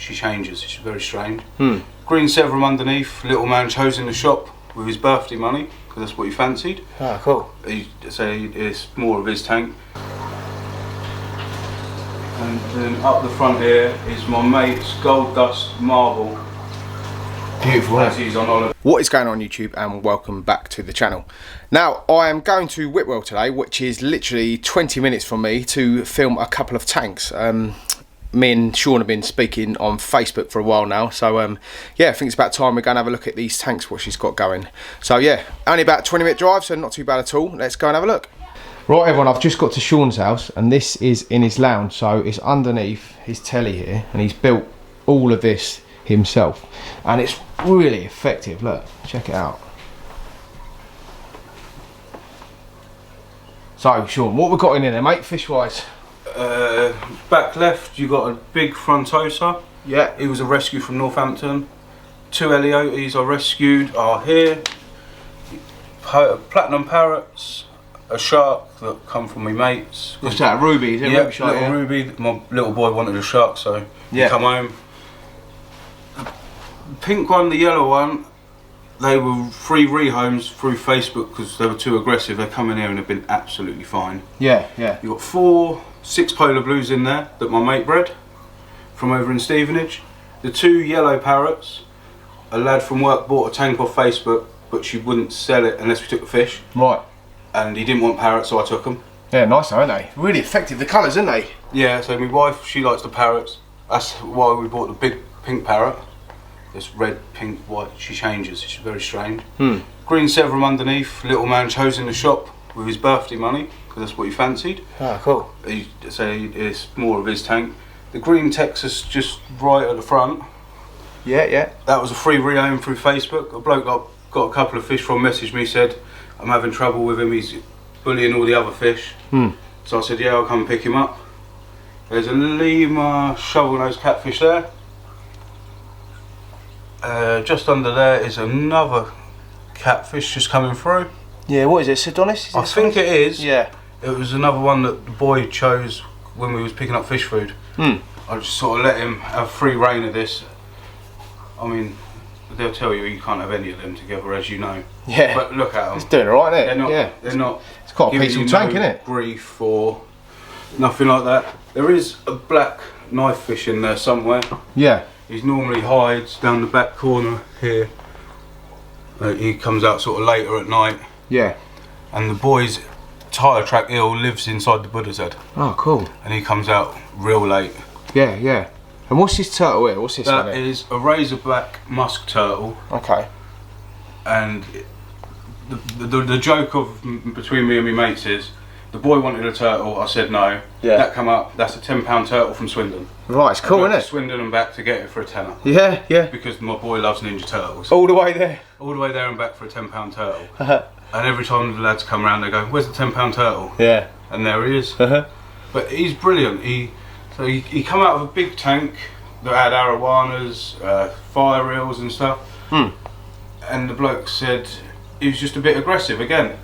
she changes. It's very strange. Green severum underneath. Little man chose in the shop with his birthday money because that's what he fancied. Ah, cool. It's more of his tank. And then up the front here is my mate's gold dust marble. Beautiful. As he's on holiday. What is going on YouTube, and welcome back to the channel. Now I am going to Whitwell today, which is literally 20 minutes from me, to film a couple of tanks. Me and Sean have been speaking on Facebook for a while now, so yeah, I think it's about time we're going to have a look at these tanks, what she's got going. So yeah, only about 20-minute drive, so not too bad at all. Let's go and have a look. Right everyone, I've just got to Sean's house, and this is in his lounge, so it's underneath his telly here, and he's built all of this himself, and it's really effective. Look, check it out. So Sean, what we got in there mate, fish wise? Back left you got a big frontosa. Yeah, he was a rescue from Northampton. 2 Eliotes I rescued are here. Platinum parrots, a shark that come from my mates. what's that, a ruby? Is it? Yeah, Ruby shark, little ruby. My little boy wanted a shark, so he come home. The pink one, the yellow one, they were free rehomes through Facebook because they were too aggressive. They come in here and have been absolutely fine. Yeah, yeah. You got 6 polar blues in there that my mate bred from over in Stevenage. The 2 yellow parrots, a lad from work bought a tank off Facebook, but she wouldn't sell it unless we took the fish. Right. And he didn't want parrots, so I took them. Yeah, nice though, aren't they? Really effective, the colours, aren't they? Yeah, so my wife, she likes the parrots. That's why we bought the big pink parrot. This red, pink, white, she changes. It's very strange. Green severum underneath. Little man chose in the shop with his birthday money because that's what he fancied. Ah, cool. It's more of his tank. The green Texas just right at the front. Yeah, yeah. That was a free rehome through Facebook. A bloke got a couple of fish from, messaged me, said I'm having trouble with him. He's bullying all the other fish. So I said, yeah, I'll come and pick him up. There's a Lima shovel-nosed catfish there. Just under there is another catfish just coming through. Yeah, what is it, Cloudiness? I think it is. Yeah. It was another one that the boy chose when we was picking up fish food. I just sort of let him have free reign of this. I mean, they'll tell you can't have any of them together, as you know. Yeah. But look at them. It's doing alright, isn't it? They're not, yeah. They're not. It's quite a peaceful tank, isn't it? Grief or nothing like that. There is a black knife fish in there somewhere. Yeah. He normally hides down the back corner here. He comes out sort of later at night. Yeah. And the boy's tyre track eel lives inside the Buddha's head. Oh, cool. And he comes out real late. Yeah, yeah. And what's this turtle here? What's this one? That is a razorback musk turtle. Okay. And the joke of between me and my mates is, the boy wanted a turtle, I said no. Yeah. That come up, that's a £10 turtle from Swindon. Right, it's cool, isn't it? Swindon and back to get it for a tenner. Yeah, yeah. Because my boy loves Ninja Turtles. All the way there? All the way there and back for a £10 turtle. And every time the lads come around they go, where's the £10 turtle? Yeah. And there he is. But he's brilliant. He come out of a big tank that had arowanas, fire eels and stuff. And the bloke said he was just a bit aggressive again.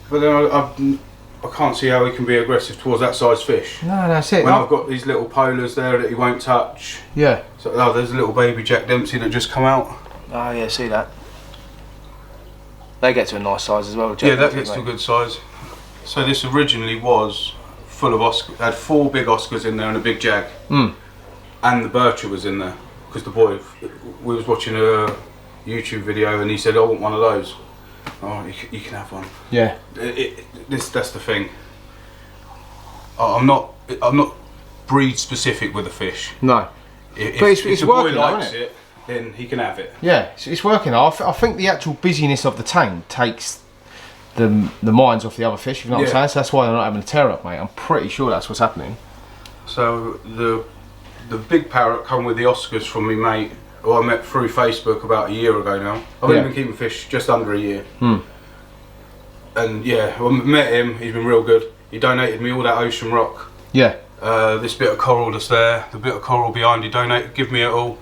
But then I can't see how he can be aggressive towards that size fish. No, that's it. When I've got these little polars there that he won't touch. Yeah. So there's a little baby Jack Dempsey that just come out. Oh yeah, see that. They get to a nice size as well. Yeah, that gets to a good size. So this originally was full of Oscars. Had 4 big Oscars in there and a big Jag. And the Bircher was in there because the boy, we was watching a YouTube video and he said, I want one of those. Oh, you can have one. Yeah. That's the thing. I'm not breed specific with the fish. No. If the boy likes it, then he can have it. Yeah, it's working. I think the actual busyness of the tank takes the minds off the other fish. You know what I'm saying? So that's why they're not having a tear up, mate. I'm pretty sure that's what's happening. So the big parrot come with the Oscars from me mate, who I met through Facebook about a year ago now. I've only been keeping fish just under a year. And yeah, I met him, he's been real good. He donated me all that ocean rock. Yeah. This bit of coral that's there, the bit of coral behind, he donated, give me it all.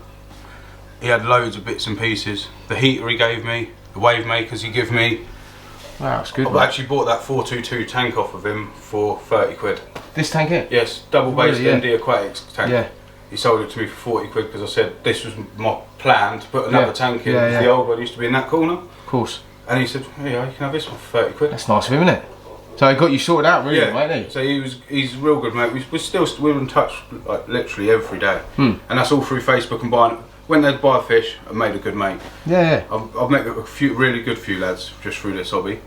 He had loads of bits and pieces. The heater he gave me, the wave makers he gave me. Wow, that's good. I've actually bought that 422 tank off of him for 30 quid. This tank here? Yes, double based ND Aquatics tank. Yeah. he sold it to me for 40 quid because I said this was my plan to put another tank in. The old one used to be in that corner. Of course. And he said, yeah, you can have this one for 30 quid. That's nice of him, isn't it? So he got you sorted out, really, mate, didn't he? So he's a real good mate. We're in touch like literally every day, and that's all through Facebook and buying. When they'd buy a fish, I made a good mate. Yeah. I've met a few really good lads just through this hobby.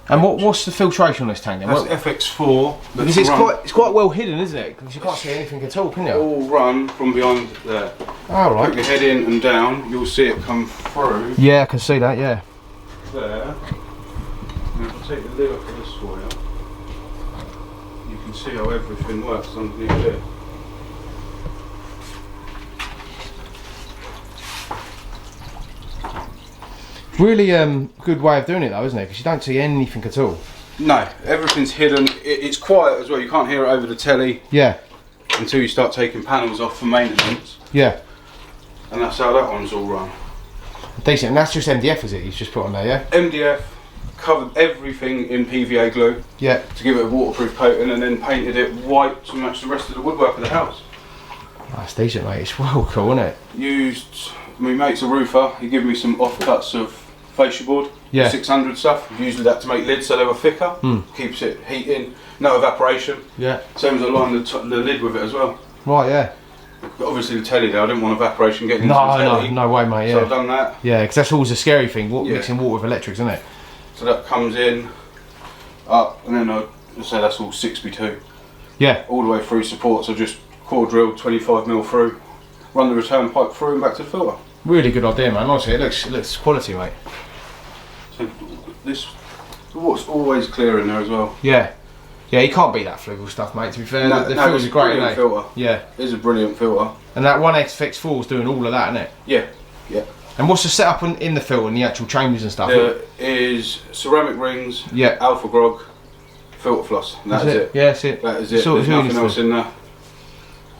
And what's the filtration on this tank then? That's FX4. Because it's quite well hidden, isn't it? Because you can't see anything at all, can you? All run from behind there. Oh, right. Put your head in and down, you'll see it come through. Yeah, I can see that, yeah. There. And if I take the lid off of this for you, you can see how everything works underneath there. Really good way of doing it though, isn't it? Because you don't see anything at all. No, everything's hidden. It's quiet as well. You can't hear it over the telly. Yeah. Until you start taking panels off for maintenance. Yeah. And that's how that one's all run. Decent. And that's just MDF, is it? You've just put on there, yeah? MDF, covered everything in PVA glue. Yeah. To give it a waterproof coating, and then painted it white to match the rest of the woodwork of the house. That's decent, mate. It's well cool, isn't it? My mate's a roofer. He gave me some offcuts of fascia board, 600 stuff. Usually that to make lids so they were thicker. Keeps it heating, no evaporation. Yeah. Same as I lined the lid with it as well. Right, yeah. But obviously the telly there, I didn't want evaporation getting into the telly. No way, mate. Yeah. So I've done that. Yeah, because that's always a scary thing. Mixing water with electrics, isn't it? So that comes in, up, and then I say that's all 6x2. Yeah. All the way through support. So just core drilled 25mm through, run the return pipe through and back to the filter. Really good idea, man. Honestly, it looks quality, mate. So the water's always clear in there as well. Yeah. Yeah, you can't beat that Fluval stuff, mate, to be fair. The filters are great, isn't they? Filter. Yeah. It is a brilliant filter. And that 1FX4 is doing all of that, isn't it? Yeah. Yeah. And what's the setup in the filter and the actual chambers and stuff? There is ceramic rings, alpha grog, filter floss, and that's it. Yeah, that's it. That is it. There's nothing else in there.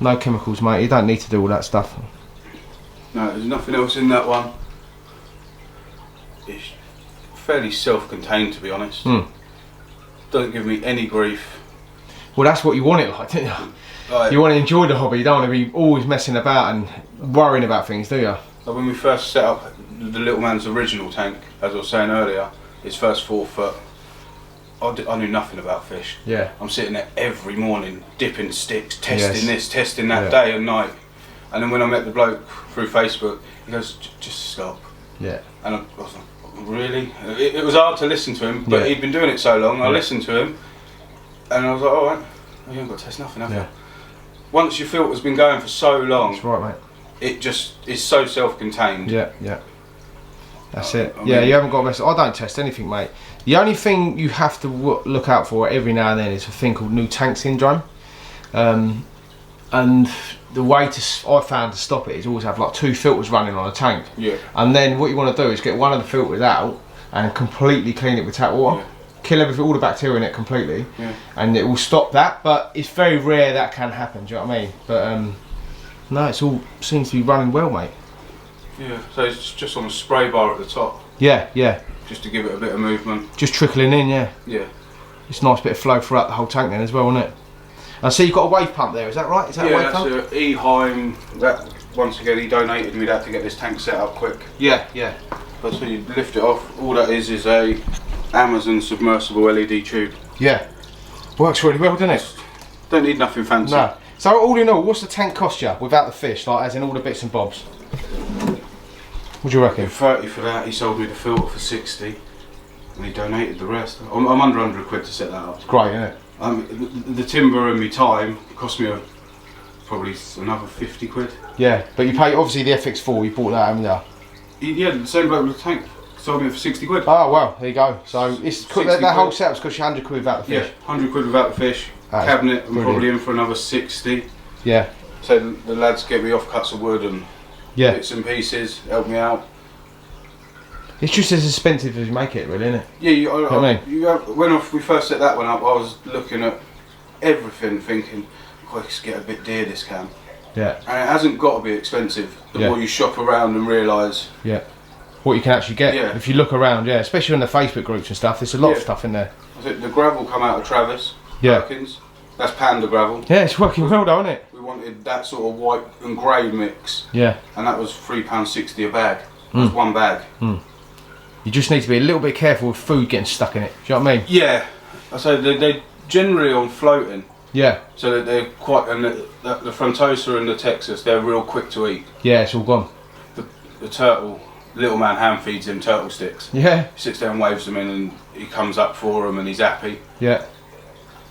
No chemicals, mate. You don't need to do all that stuff. No, there's nothing else in that one. It's fairly self-contained, to be honest. Doesn't give me any grief. Well, that's what you want it like, don't you? You want to enjoy the hobby. You don't want to be always messing about and worrying about things, do you? Like when we first set up the little man's original tank, as I was saying earlier, his first 4 foot, I knew nothing about fish. Yeah. I'm sitting there every morning, dipping sticks, testing this, testing that, day and night. And then when I met the bloke through Facebook, he goes, just stop. Yeah. And I was like, really? It was hard to listen to him, but he'd been doing it so long, I listened to him, and I was like, alright, you haven't got to test nothing, have you? Once your filter's been going for so long, that's right, mate. It just is so self-contained. Yeah, yeah. That's it. I mean, you haven't got to mess. I don't test anything, mate. The only thing you have to look out for every now and then is a thing called new tank syndrome. And the way I found to stop it is always have like 2 filters running on a tank. Yeah. And then what you want to do is get one of the filters out and completely clean it with tap water. Yeah. Kill everything, all the bacteria in it completely. Yeah. And it will stop that, but it's very rare that can happen, do you know what I mean? But no, it's all seems to be running well, mate. Yeah, so it's just on a spray bar at the top. Yeah, yeah. Just to give it a bit of movement. Just trickling in, yeah. Yeah. It's a nice bit of flow throughout the whole tank then as well, isn't it? I see you've got a wave pump there, is that right? Is that a wave pump? Yeah, that's Eheim. That, once again, he donated me that to get this tank set up quick. Yeah, yeah. But so you lift it off, all that is a Amazon submersible LED tube. Yeah. Works really well, doesn't it? Don't need nothing fancy. No. So all in all, what's the tank cost you without the fish, like as in all the bits and bobs? What do you reckon? 30 for that, he sold me the filter for 60 and he donated the rest. I'm under 100 quid to set that up. It's great, isn't it? The timber and my time cost me probably another 50 quid. Yeah, but you pay, obviously the FX4, you bought that, haven't you? Yeah, the same bloke with the tank sold me for 60 quid. Oh well, there you go. So it's that whole setup's cost you 100 quid without the fish. Yeah, 100 quid without the fish. Cabinet, I'm probably in for another 60. Yeah. So the lads get me off cuts of wood and bits and pieces, help me out. It's just as expensive as you make it, really, isn't it? Yeah, when we first set that one up, I was looking at everything, thinking, "I could get a bit dear this can." Yeah. And it hasn't got to be expensive. The more you shop around and realise. Yeah. What you can actually get. Yeah. If you look around, especially on the Facebook groups and stuff, there's a lot of stuff in there. I think the gravel come out of Travis. Yeah. Perkins. That's panda gravel. Yeah, it's working well though, isn't it? We wanted that sort of white and grey mix. Yeah. And that was £3.60 a bag. It was one bag. You just need to be a little bit careful with food getting stuck in it. Do you know what I mean? Yeah. So they're generally on floating. Yeah. So that they're quite, and the Frontosa and the Texas, they're real quick to eat. Yeah, it's all gone. The turtle, little man hand feeds him turtle sticks. Yeah. He sits there and waves them in, and he comes up for them, and he's happy. Yeah.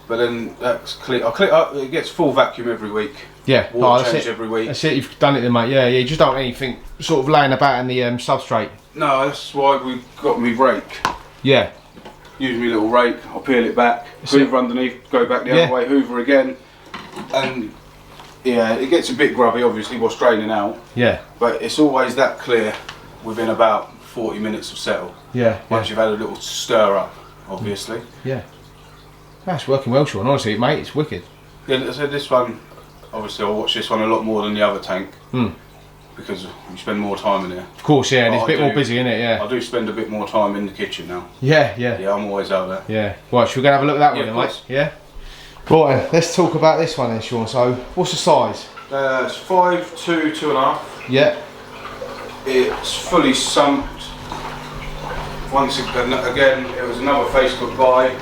But then that's clear. It gets full vacuum every week. Yeah. Water change every week. That's it. You've done it then, mate. Yeah. You just don't want anything sort of laying about in the substrate. No, that's why we got me rake. Yeah. Use me little rake. I'll peel it back. Hoover underneath. Go back the other way. Hoover again. And yeah, it gets a bit grubby, obviously, whilst draining out. Yeah. But it's always that clear within about 40 minutes of settle. Yeah. Once you've had a little stir up, obviously. Yeah. That's working well, Sean. Honestly, mate, it's wicked. Yeah, so this one, obviously, I'll watch this one a lot more than the other tank. Because you spend more time in there. Of course, yeah, and it's a bit more busy, isn't it? Yeah. I do spend a bit more time in the kitchen now. Yeah, yeah. Yeah, I'm always out there. Yeah. Right, should we go and have a look at that one then, mate? Yeah. Right, let's talk about this one then, Sean. So, what's the size? It's 5'2", 2.5. Yeah. It's fully sumped. Once again, it was another Facebook buy.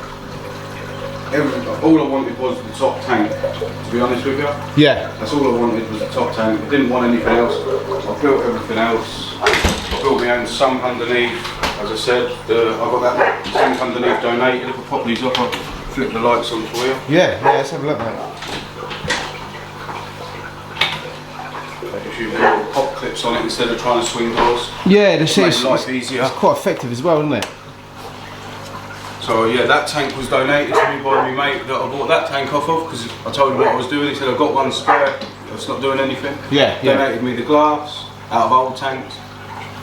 All I wanted was the top tank, to be honest with you. Yeah. That's all I wanted was the top tank. I didn't want anything else. I built everything else. I built my own sump underneath. As I said, I got that tank underneath donated. If I pop these up, I'll flip the lights on for you. Yeah, let's have a look, mate. If you put pop clips on it instead of trying to swing doors. Yeah, this makes life easier. It's quite effective as well, isn't it? So yeah, that tank was donated to me by my mate that I bought that tank off of, because I told him what I was doing. He said, I've got one spare, it's not doing anything. Yeah, yeah. Donated me the glass out of old tanks.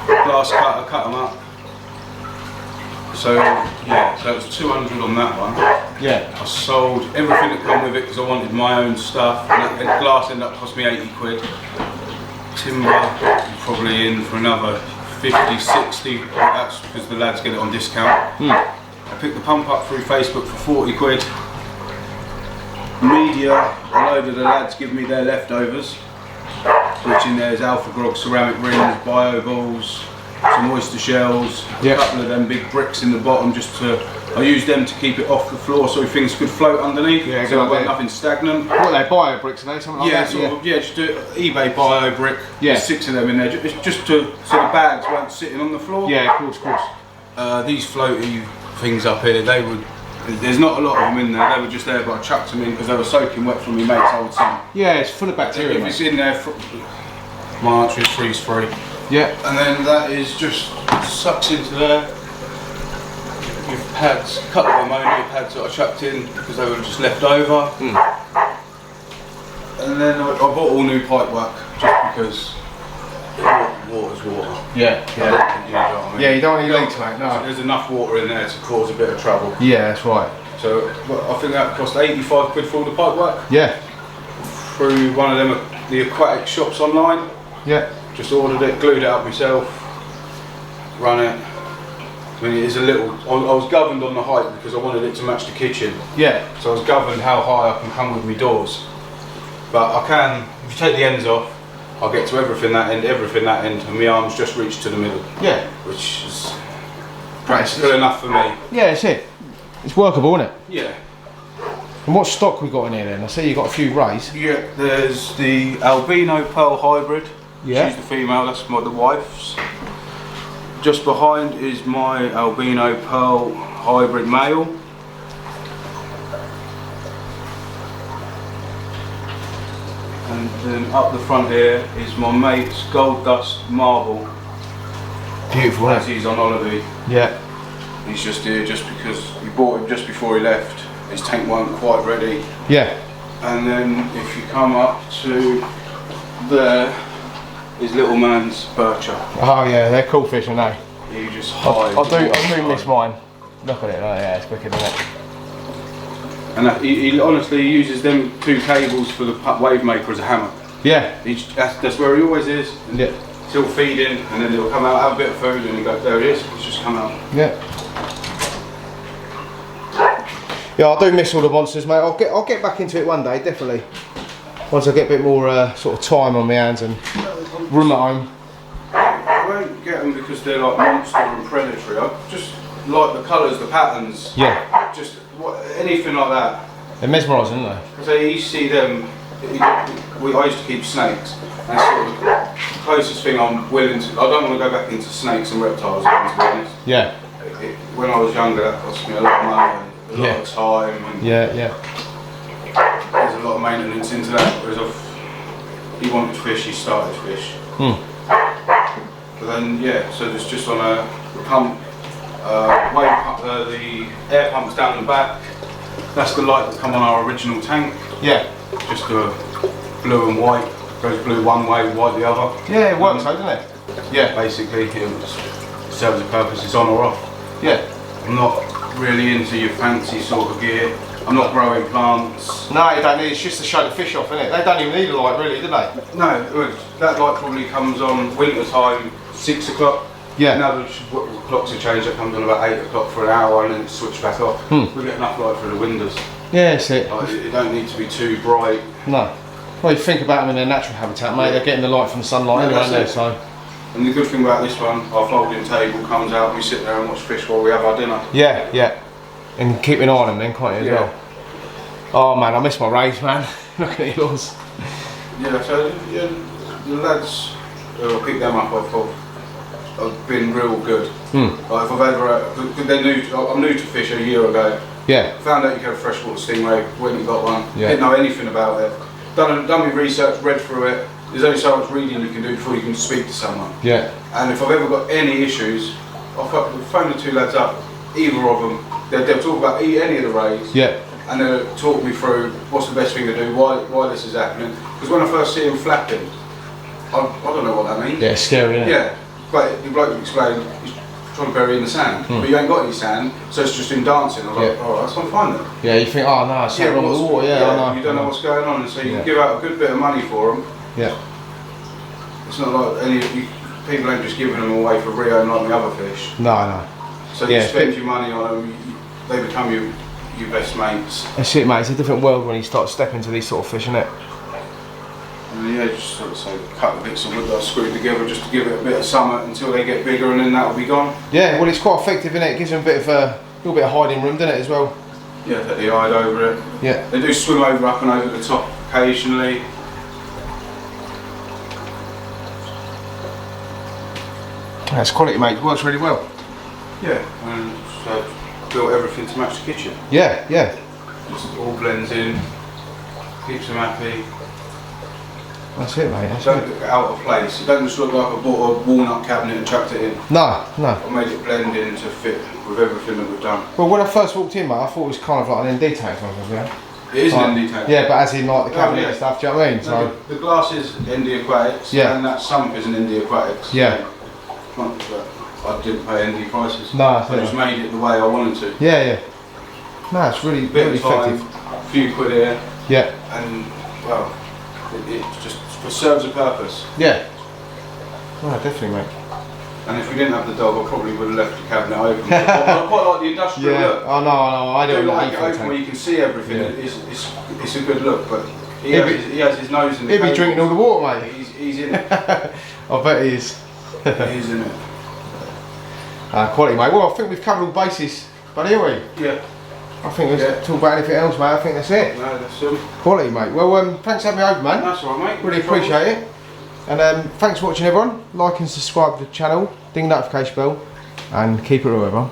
Glass cutter, cut them up. So yeah, so it was 200 on that one. Yeah. I sold everything that come with it because I wanted my own stuff. And the glass ended up cost me 80 quid. Timber, probably in for another 50, 60. That's because the lads get it on discount. I picked the pump up through Facebook for 40 quid. Media, a load of the lads give me their leftovers, which in there is Alpha Grog ceramic rings, bio balls, some oyster shells, a couple of them big bricks in the bottom I use them to keep it off the floor so things could float underneath, so I've got nothing stagnant. What are they, bio bricks, are they? Something like that? Just do eBay bio brick, there's 6 of them in there, just so the bags weren't sitting on the floor. Yeah, of course. These floaty things up here, there's not a lot of them in there, they were just there, but I chucked them in because they were soaking wet from my mate's old sump. Yeah, it's full of bacteria. If it's in there, my answer is freeze free. Yeah. And then that is just sucks into there. With pads, a couple of ammonia pads that I chucked in because they were just left over. And then I bought all new pipe work just because water's water. Yeah. You know what I mean? Yeah, you don't want any leaks, mate, no. There's enough water in there to cause a bit of trouble. Yeah, that's right. So I think that cost 85 quid for all the pipe work. Yeah. Through one of them, the aquatic shops online. Yeah. Just ordered it, glued it up myself, run it. I mean, it's a little. I was governed on the height because I wanted it to match the kitchen. Yeah. So I was governed how high I can come with my doors. But I can, if you take the ends off, I'll get to everything that end, and my arms just reach to the middle. Yeah. Which is practical enough for me. Yeah, it's it. It's workable, isn't it? Yeah. And what stock we got in here then? I see you got a few rays. Yeah, there's the albino pearl hybrid. Yeah. She's the female, that's the wife's. Just behind is my albino pearl hybrid male. And then up the front here is my mate's gold dust marble. Beautiful, as he's on holiday. Yeah. He's just here just because he bought him just before he left. His tank weren't quite ready. Yeah. And then if you come up to there, his little man's bircher. Oh yeah, they're cool fish, aren't they? You just hide. I do miss mine. Look at it, oh yeah, it's wicked, isn't it? And he honestly uses them 2 cables for the wave maker as a hammer. Yeah. That's where he always is. Yeah. Till feeding, and then he'll come out, have a bit of food, and he goes, there it is, he's just come out. Yeah. Yeah, I do miss all the monsters, mate. I'll get back into it one day, definitely. Once I get a bit more sort of time on my hands and room at home. I won't get them because they're like monster and predatory. I just like the colours, the patterns. Yeah. Just anything like that. They're mesmerising, aren't they? Because you see them. I used to keep snakes, and sort of the closest thing I'm willing to. I don't want to go back into snakes and reptiles again, to be honest. Yeah. When I was younger, that cost me a lot of money, and a lot of time. And yeah. There's a lot of maintenance into that. Whereas he wanted fish, he started fish. But then so there's just on a pump, wave pump, the air pump's down the back. That's the light that come on our original tank. Yeah. Just a blue and white. Goes blue one way, white the other. Yeah, it works though, doesn't it? Yeah. Basically, it serves a purpose. It's on or off. Yeah. I'm not really into your fancy sort of gear. I'm not growing plants. No, you don't need. It's just to show the fish off, isn't it? They don't even need a light, really, do they? No, that light probably comes on winter time, 6 o'clock. Yeah. Now the clocks have changed. It comes on about 8 o'clock for an hour and then it's switched back off. We get enough light through the windows. Yeah, that's it. Like, it don't need to be too bright. No. Well, you think about them in their natural habitat, mate. They're getting the light from the sunlight, aren't they? So. And the good thing about this one, our folding table comes out. We sit there and watch fish while we have our dinner. Yeah, yeah. And keep an eye on them then, can't you, as well? Oh man, I miss my rays, man. Look at yours. Yeah, so the lads who pick them up off of have been real good. Like if I've ever, I'm new to fish a year ago. Yeah. Found out you could have a freshwater stingray, went and got one. Yeah. Didn't know anything about it. Done my research, read through it. There's only so much reading you can do before you can speak to someone. Yeah. And if I've ever got any issues, I'll phone the two lads up, either of them. They'll talk about any of the rays. Yeah. And they'll talk me through what's the best thing to do, why this is happening. Because when I first see him flapping, I don't know what that means. Yeah, it's scary, isn't it? Yeah. But the bloke explained he's trying to bury you in the sand, but you ain't got any sand, so it's just him dancing. I was like, alright, that's fine then. Yeah, you think, oh no, it's wrong with the water, I know. You don't know what's going on, and so you give out a good bit of money for them. Yeah. It's not like people ain't just giving them away for Rio and like the other fish. No. So you spend your money on them, they become your best mates. That's it, mate. It's a different world when you start stepping to these sort of fish, isn't it? And just sort of say a couple of bits of wood that I screwed together just to give it a bit of summer until they get bigger, and then that'll be gone. Yeah, well, it's quite effective, isn't it? It gives them a little bit of hiding room, doesn't it, as well? Yeah, put the hide over it. Yeah. They do swim up and over the top occasionally. That's quality, mate. It works really well. Yeah, and so built everything to match the kitchen. Yeah. Just all blends in, keeps them happy. That's it, mate. Don't look out of place. It doesn't just look like I bought a walnut cabinet and chucked it in. No. I made it blend in to fit with everything that we've done. Well, when I first walked in, mate, I thought it was kind of like an ND tank. It is an ND tank. Yeah, but as in like the cabinet and stuff, do you know what I mean? No, the glass is ND Aquatics, and that sump is an ND Aquatics. Yeah. I didn't pay ND prices. No, I just made it the way I wanted to. Yeah. No, it's really effective. A few quid here. Yeah. And well, it just serves a purpose. Yeah. No, definitely, mate. And if we didn't have the dog, I probably would have left the cabinet open. I quite like the industrial look. Oh no, I don't like it open where you can see everything. Yeah. It's a good look, but he has his nose in the He'll be drinking all the water, mate. He's in it. I bet he is. He's in it. Quality, mate. Well, I think we've covered all bases, buddy, haven't we? Yeah. I think let's talk about anything else, mate. I think that's it. No, that's it. Quality, mate. Well, thanks for having me over, man. That's all right, mate. Really appreciate it. And thanks for watching, everyone. Like and subscribe to the channel, ding the notification bell, and keep it real, everyone.